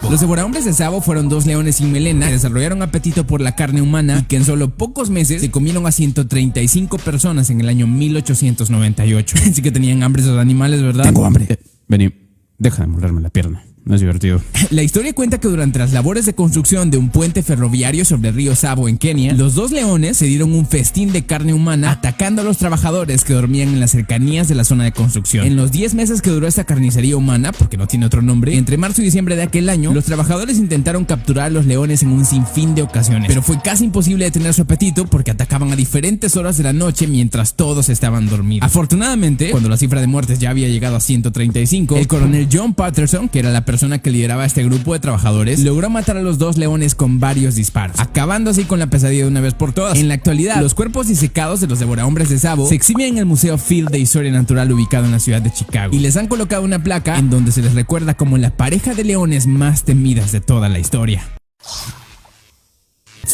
tiempo. Los devorahombres de Tsavo fueron dos leones sin melena que desarrollaron apetito por la carne humana y que en solo pocos meses se comieron a 135 personas en el año 1898. Así que tenían hambre esos animales, ¿verdad? Tengo hambre. Vení, deja de morderme la pierna. No es divertido. La historia cuenta que durante las labores de construcción de un puente ferroviario sobre el río Tsavo en Kenia, los dos leones se dieron un festín de carne humana atacando a los trabajadores que dormían en las cercanías de la zona de construcción. En los 10 meses que duró esta carnicería humana, porque no tiene otro nombre, entre marzo y diciembre de aquel año, los trabajadores intentaron capturar a los leones en un sinfín de ocasiones, pero fue casi imposible detener su apetito porque atacaban a diferentes horas de la noche mientras todos estaban dormidos. Afortunadamente, cuando la cifra de muertes ya había llegado a 135, el coronel John Patterson, que era la persona que lideraba este grupo de trabajadores, logró matar a los dos leones con varios disparos, acabando así con la pesadilla de una vez por todas. En la actualidad, los cuerpos disecados de los devorahombres de Tsavo se exhiben en el Museo Field de Historia Natural ubicado en la ciudad de Chicago, y les han colocado una placa en donde se les recuerda como la pareja de leones más temidas de toda la historia.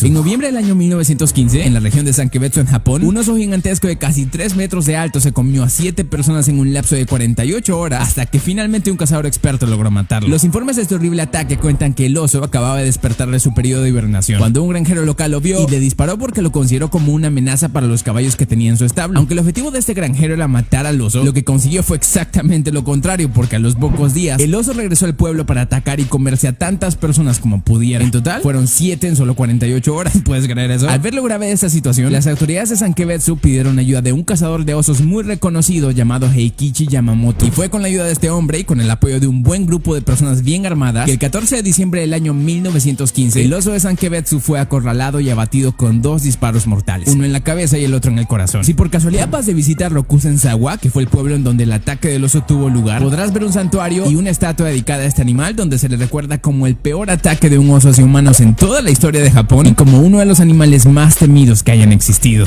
En noviembre del año 1915, en la región de Sankebetsu en Japón, un oso gigantesco de casi 3 metros de alto se comió a 7 personas en un lapso de 48 horas hasta que finalmente un cazador experto logró matarlo. Los informes de este horrible ataque cuentan que el oso acababa de despertar de su periodo de hibernación cuando un granjero local lo vio y le disparó porque lo consideró como una amenaza para los caballos que tenía en su establo. Aunque el objetivo de este granjero era matar al oso, lo que consiguió fue exactamente lo contrario, porque a los pocos días el oso regresó al pueblo para atacar y comerse a tantas personas como pudiera. En total, fueron 7 en solo 48 horas. ¿Puedes creer eso? Al ver lo grave de esta situación, las autoridades de Sankebetsu pidieron ayuda de un cazador de osos muy reconocido llamado Heikichi Yamamoto. Y fue con la ayuda de este hombre y con el apoyo de un buen grupo de personas bien armadas que el 14 de diciembre del año 1915, el oso de Sankebetsu fue acorralado y abatido con 2 disparos mortales, uno en la cabeza y el otro en el corazón. Si por casualidad vas de visitar Rokusen-Sawa, que fue el pueblo en donde el ataque del oso tuvo lugar, podrás ver un santuario y una estatua dedicada a este animal donde se le recuerda como el peor ataque de un oso hacia humanos en toda la historia de Japón y como uno de los animales más temidos que hayan existido.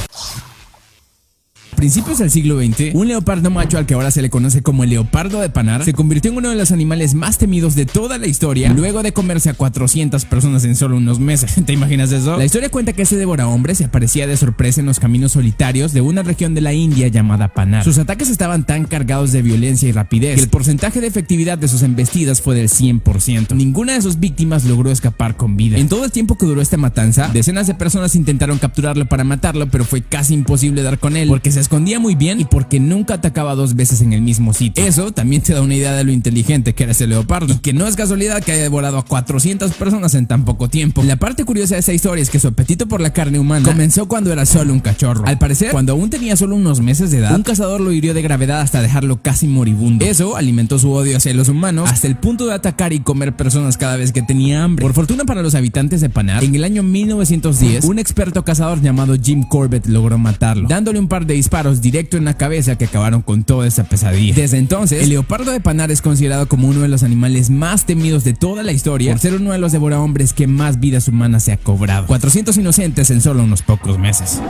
A principios del siglo XX, un leopardo macho al que ahora se le conoce como el leopardo de Pannar se convirtió en uno de los animales más temidos de toda la historia luego de comerse a 400 personas en solo unos meses. ¿Te imaginas eso? La historia cuenta que ese devorahombres se aparecía de sorpresa en los caminos solitarios de una región de la India llamada Pannar. Sus ataques estaban tan cargados de violencia y rapidez que el porcentaje de efectividad de sus embestidas fue del 100%. Ninguna de sus víctimas logró escapar con vida. En todo el tiempo que duró esta matanza, decenas de personas intentaron capturarlo para matarlo, pero fue casi imposible dar con él porque se escondía muy bien y porque nunca atacaba 2 veces en el mismo sitio. Eso también te da una idea de lo inteligente que era ese leopardo, y que no es casualidad que haya devorado a 400 personas en tan poco tiempo. La parte curiosa de esa historia es que su apetito por la carne humana comenzó cuando era solo un cachorro. Al parecer, cuando aún tenía solo unos meses de edad, un cazador lo hirió de gravedad hasta dejarlo casi moribundo. Eso alimentó su odio hacia los humanos hasta el punto de atacar y comer personas cada vez que tenía hambre. Por fortuna para los habitantes de Pannar, en el año 1910, un experto cazador llamado Jim Corbett logró matarlo, dándole un par de disparos directo en la cabeza que acabaron con toda esa pesadilla. Desde entonces, el leopardo de Pannar es considerado como uno de los animales más temidos de toda la historia por ser uno de los devorahombres que más vidas humanas se ha cobrado. 400 inocentes en solo unos pocos meses.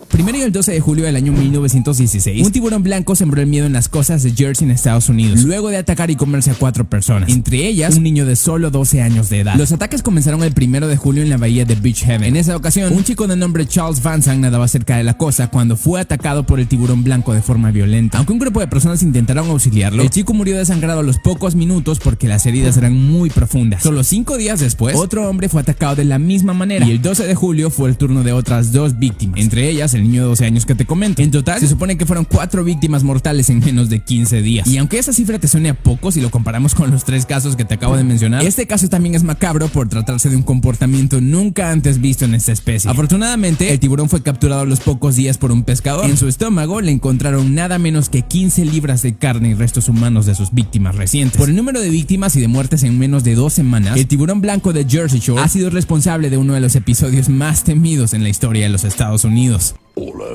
Primero y el 12 de julio del año 1916, un tiburón blanco sembró el miedo en las costas de Jersey en Estados Unidos, luego de atacar y comerse a 4 personas, entre ellas un niño de solo 12 años de edad. Los ataques comenzaron el 1 de julio en la bahía de Beach Haven. En esa ocasión, un chico de nombre Charles Van Zandt nadaba cerca de la costa cuando fue atacado por el tiburón blanco de forma violenta. Aunque un grupo de personas intentaron auxiliarlo, el chico murió desangrado a los pocos minutos porque las heridas eran muy profundas. Solo 5 días después, otro hombre fue atacado de la misma manera, y el 12 de julio fue el turno de otras 2 víctimas, entre ellas el niño de 12 años que te comento. En total, se supone que fueron 4 víctimas mortales en menos de 15 días. Y aunque esa cifra te suene a poco si lo comparamos con los 3 casos que te acabo de mencionar, este caso también es macabro por tratarse de un comportamiento nunca antes visto en esta especie. Afortunadamente, el tiburón fue capturado a los pocos días por un pescador. En su estómago le encontraron nada menos que 15 libras de carne y restos humanos de sus víctimas recientes. Por el número de víctimas y de muertes en menos de 2 semanas, el tiburón blanco de Jersey Shore ha sido responsable de uno de los episodios más temidos en la historia de los Estados Unidos. Hola.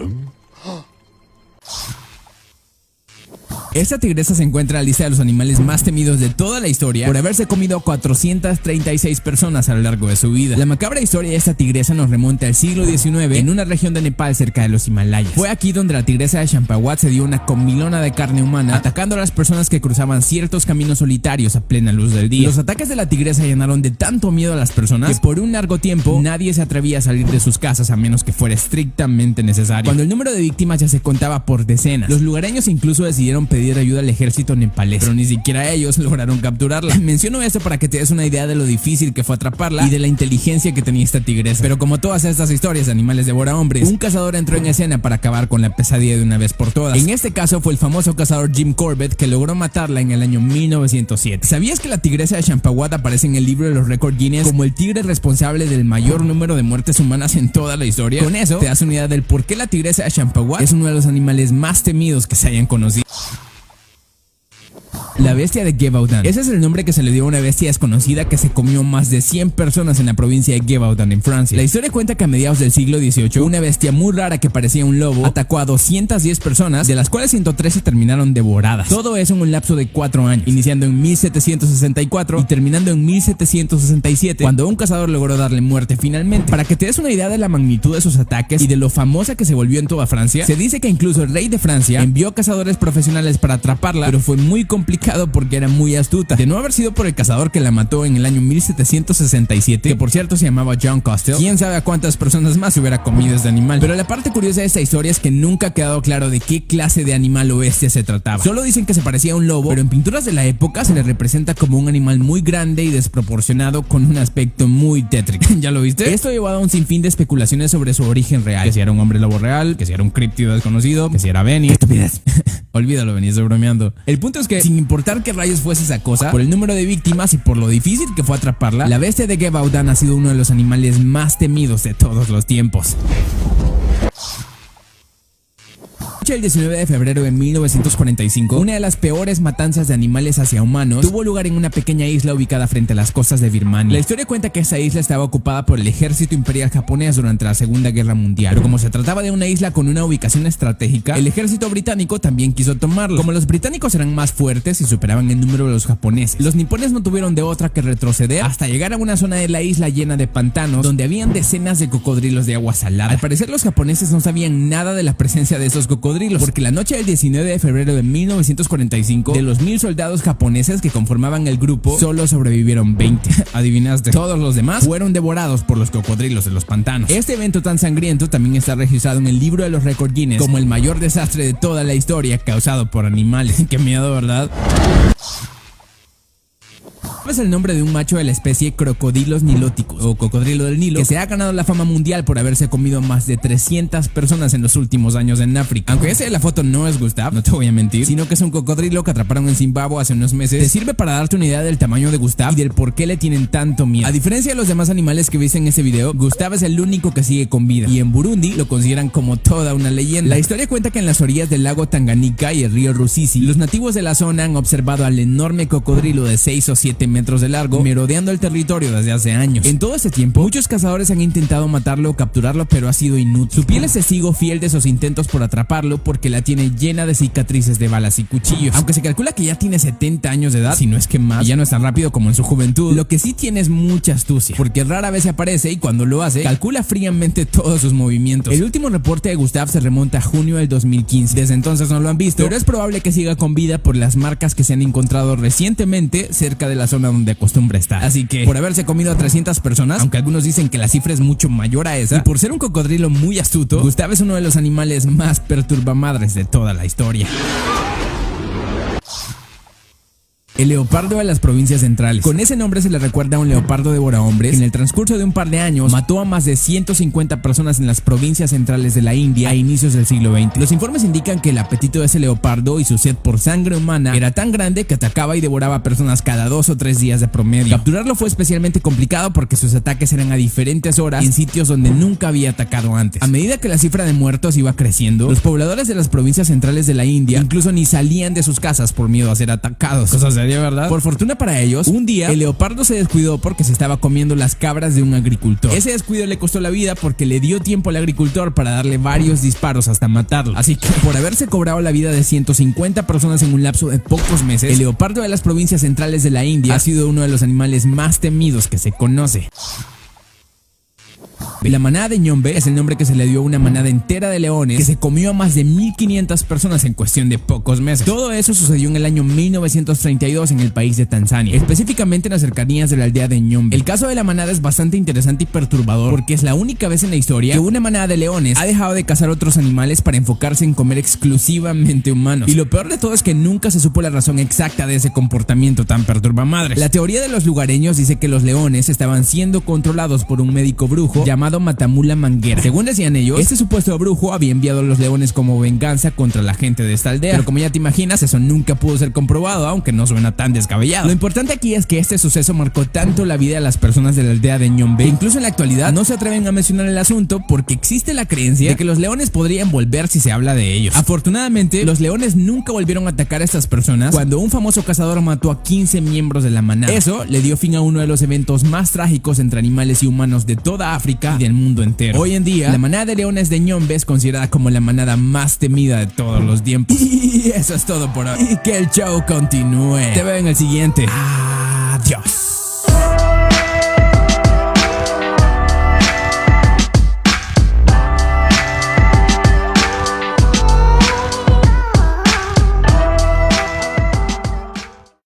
Esta tigresa se encuentra en la lista de los animales más temidos de toda la historia por haberse comido a 436 personas a lo largo de su vida. La macabra historia de esta tigresa nos remonta al siglo XIX en una región de Nepal cerca de los Himalayas. Fue aquí donde la tigresa de Champawat se dio una comilona de carne humana, atacando a las personas que cruzaban ciertos caminos solitarios a plena luz del día. Los ataques de la tigresa llenaron de tanto miedo a las personas que por un largo tiempo nadie se atrevía a salir de sus casas a menos que fuera estrictamente necesario. Cuando el número de víctimas ya se contaba por decenas, los lugareños incluso decidieron pedir pedir ayuda al ejército nepalés, pero ni siquiera ellos lograron capturarla. Menciono esto para que te des una idea de lo difícil que fue atraparla y de la inteligencia que tenía esta tigresa. Pero como todas estas historias de animales devora hombres, un cazador entró en escena para acabar con la pesadilla de una vez por todas. En este caso fue el famoso cazador Jim Corbett, que logró matarla en el año 1907. ¿Sabías que la tigresa de Champawat aparece en el libro de los récords Guinness como el tigre responsable del mayor número de muertes humanas en toda la historia? Con eso te das una idea del por qué la tigresa de Champawat es uno de los animales más temidos que se hayan conocido. La bestia de Gévaudan. Ese es el nombre que se le dio a una bestia desconocida que se comió más de 100 personas en la provincia de Gévaudan, en Francia. La historia cuenta que a mediados del siglo XVIII, una bestia muy rara que parecía un lobo atacó a 210 personas, de las cuales 113 terminaron devoradas. Todo eso en un lapso de 4 años, iniciando en 1764 y terminando en 1767, cuando un cazador logró darle muerte finalmente. Para que te des una idea de la magnitud de sus ataques y de lo famosa que se volvió en toda Francia, se dice que incluso el rey de Francia envió cazadores profesionales para atraparla, pero fue muy complicado porque era muy astuta. De no haber sido por el cazador que la mató en el año 1767, que por cierto se llamaba John Costell, quién sabe a cuántas personas más se hubiera comido este animal. Pero la parte curiosa de esta historia es que nunca ha quedado claro de qué clase de animal o bestia se trataba. Solo dicen que se parecía a un lobo, pero en pinturas de la época se le representa como un animal muy grande y desproporcionado con un aspecto muy tétrico. ¿Ya lo viste? Esto ha llevado a un sinfín de especulaciones sobre su origen real, que si era un hombre lobo real, que si era un críptido desconocido, que si era Benny. Estupidez. Olvídalo, Benny, estoy bromeando. El punto es que, sin importar qué rayos fuese esa cosa, por el número de víctimas y por lo difícil que fue atraparla, la bestia de Gévaudan ha sido uno de los animales más temidos de todos los tiempos. El 19 de febrero de 1945, una de las peores matanzas de animales hacia humanos tuvo lugar en una pequeña isla ubicada frente a las costas de Birmania. La historia cuenta que esa isla estaba ocupada por el ejército imperial japonés durante la Segunda Guerra Mundial, pero como se trataba de una isla con una ubicación estratégica, el ejército británico también quiso tomarlo. Como los británicos eran más fuertes y superaban el número de los japoneses, los nipones no tuvieron de otra que retroceder hasta llegar a una zona de la isla llena de pantanos donde habían decenas de cocodrilos de agua salada. Al parecer los japoneses no sabían nada de la presencia de esos cocodrilos, porque la noche del 19 de febrero de 1945, de los 1000 soldados japoneses que conformaban el grupo, solo sobrevivieron 20. ¿Adivinaste? Todos los demás fueron devorados por los cocodrilos de los pantanos. Este evento tan sangriento también está registrado en el libro de los récords Guinness como el mayor desastre de toda la historia causado por animales. Qué miedo, ¿verdad? Es el nombre de un macho de la especie Crocodylus niloticus o cocodrilo del Nilo, que se ha ganado la fama mundial por haberse comido más de 300 personas en los últimos años en África. Aunque ese de la foto no es Gustav, no te voy a mentir, sino que es un cocodrilo que atraparon en Zimbabue hace unos meses. Te sirve para darte una idea del tamaño de Gustav y del por qué le tienen tanto miedo. A diferencia de los demás animales que viste en ese video, Gustav es el único que sigue con vida, y en Burundi lo consideran como toda una leyenda. La historia cuenta que en las orillas del lago Tanganyika y el río Rusizi, los nativos de la zona han observado al enorme cocodrilo de 6 o 7 metros de largo merodeando el territorio desde hace años. En todo este tiempo, muchos cazadores han intentado matarlo o capturarlo, pero ha sido inútil. Su piel es testigo fiel de esos intentos por atraparlo, porque la tiene llena de cicatrices de balas y cuchillos. Aunque se calcula que ya tiene 70 años de edad, si no es que más, y ya no es tan rápido como en su juventud, lo que sí tiene es mucha astucia, porque rara vez se aparece y cuando lo hace, calcula fríamente todos sus movimientos. El último reporte de Gustav se remonta a junio del 2015. Desde entonces no lo han visto, pero es probable que siga con vida por las marcas que se han encontrado recientemente cerca de la zona donde acostumbra estar. Así que, por haberse comido a 300 personas, aunque algunos dicen que la cifra es mucho mayor a esa, y por ser un cocodrilo muy astuto, Gustav es uno de los animales más perturbamadres de toda la historia. El leopardo de las provincias centrales. Con ese nombre se le recuerda a un leopardo devorahombres que en el transcurso de un par de años mató a más de 150 personas en las provincias centrales de la India a inicios del siglo XX. Los informes indican que el apetito de ese leopardo y su sed por sangre humana era tan grande que atacaba y devoraba a personas cada 2 o 3 días de promedio. Capturarlo fue especialmente complicado porque sus ataques eran a diferentes horas en sitios donde nunca había atacado antes. A medida que la cifra de muertos iba creciendo, los pobladores de las provincias centrales de la India incluso ni salían de sus casas por miedo a ser atacados. Cosas serias, ¿verdad? Por fortuna para ellos, un día el leopardo se descuidó porque se estaba comiendo las cabras de un agricultor. Ese descuido le costó la vida porque le dio tiempo al agricultor para darle varios disparos hasta matarlo. Así que, por haberse cobrado la vida de 150 personas en un lapso de pocos meses, el leopardo de las provincias centrales de la India ha sido uno de los animales más temidos que se conoce. La manada de Ñombe es el nombre que se le dio a una manada entera de leones que se comió a más de 1500 personas en cuestión de pocos meses. Todo eso sucedió en el año 1932 en el país de Tanzania, específicamente en las cercanías de la aldea de Ñombe. El caso de la manada es bastante interesante y perturbador porque es la única vez en la historia que una manada de leones ha dejado de cazar otros animales para enfocarse en comer exclusivamente humanos. Y lo peor de todo es que nunca se supo la razón exacta de ese comportamiento tan perturbamadres. La teoría de los lugareños dice que los leones estaban siendo controlados por un médico brujo llamado Matamula Manguera. Según decían ellos, este supuesto brujo había enviado a los leones como venganza contra la gente de esta aldea. Pero como ya te imaginas, eso nunca pudo ser comprobado, aunque no suena tan descabellado. Lo importante aquí es que este suceso marcó tanto la vida de las personas de la aldea de Ñombe, incluso en la actualidad no se atreven a mencionar el asunto porque existe la creencia de que los leones podrían volver si se habla de ellos. Afortunadamente, los leones nunca volvieron a atacar a estas personas cuando un famoso cazador mató a 15 miembros de la manada. Eso le dio fin a uno de los eventos más trágicos entre animales y humanos de toda África y del mundo entero. Hoy en día, la manada de leones de Ñombe es considerada como la manada más temida de todos los tiempos. Y eso es todo por hoy. Y que el show continúe. Te veo en el siguiente. Adiós.